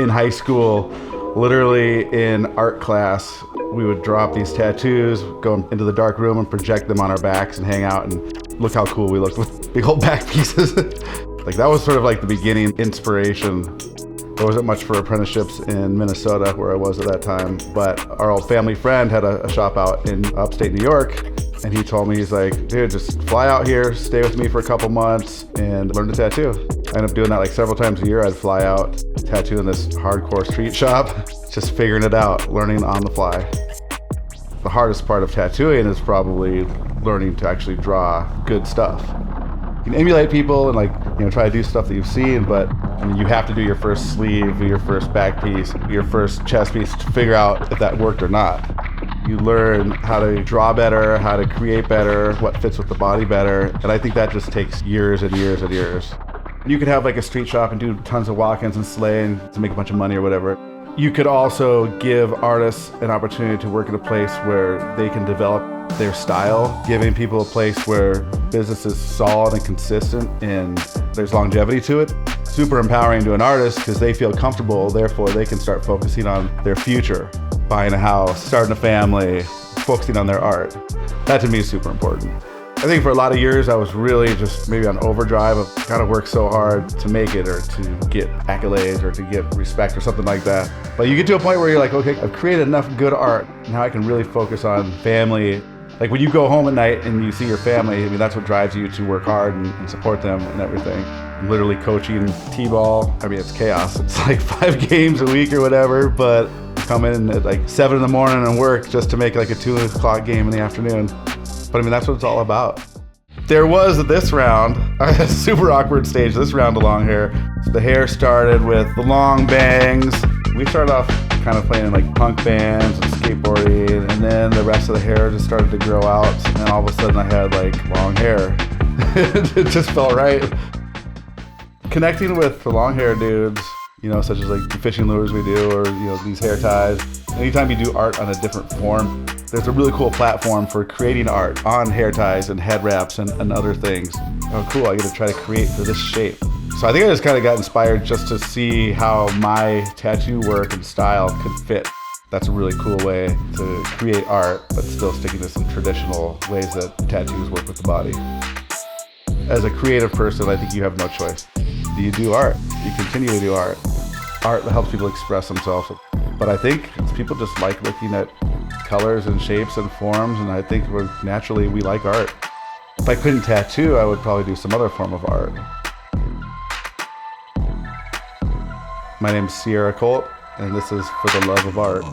In high school, literally in art class, we would draw up these tattoos, go into the dark room and project them on our backs and hang out and look how cool we looked with big old back pieces. Like that was sort of like the beginning inspiration. There wasn't much for apprenticeships in Minnesota where I was at that time, but our old family friend had a shop out in upstate New York, and he told me, he's like, dude, just fly out here, stay with me for a couple months and learn to tattoo. I ended up doing that like several times a year. I'd fly out, tattoo in this hardcore street shop, just figuring it out, learning on the fly. The hardest part of tattooing is probably learning to actually draw good stuff. You can emulate people and try to do stuff that you've seen, but you have to do your first sleeve, your first back piece, your first chest piece to figure out if that worked or not. You learn how to draw better, how to create better, what fits with the body better, and I think that just takes years and years and years. You could have like a street shop and do tons of walk-ins and slaying to make a bunch of money or whatever. You could also give artists an opportunity to work at a place where they can develop their style, giving people a place where business is solid and consistent and there's longevity to it. Super empowering to an artist because they feel comfortable, therefore they can start focusing on their future, buying a house, starting a family, focusing on their art. That to me is super important. I think for a lot of years I was really just maybe on overdrive of gotta work so hard to make it or to get accolades or to get respect or something like that. But you get to a point where you're like, okay, I've created enough good art. Now I can really focus on family. Like when you go home at night and you see your family, that's what drives you to work hard and support them and everything. I'm literally coaching t-ball. It's chaos. It's like 5 games a week or whatever, but I come in at like 7 in the morning and work just to make like a 2 o'clock game in the afternoon. But that's what it's all about. There was this round, a super awkward stage, this round of long hair. The hair started with the long bangs. We started off kind of playing in like punk bands and skateboarding, and then the rest of the hair just started to grow out, and then all of a sudden I had like long hair. It just felt right. Connecting with the long hair dudes, such as like the fishing lures we do, or these hair ties. Anytime you do art on a different form, there's a really cool platform for creating art on hair ties and head wraps and other things. Oh cool, I get to try to create for this shape. So I think I just kind of got inspired just to see how my tattoo work and style could fit. That's a really cool way to create art, but still sticking to some traditional ways that tattoos work with the body. As a creative person, I think you have no choice. You do art, you continue to do art. Art helps people express themselves. But I think people just like looking at colors and shapes and forms, and I think we like art. If I couldn't tattoo, I would probably do some other form of art. My name's Colt, and this is For the Love of Art.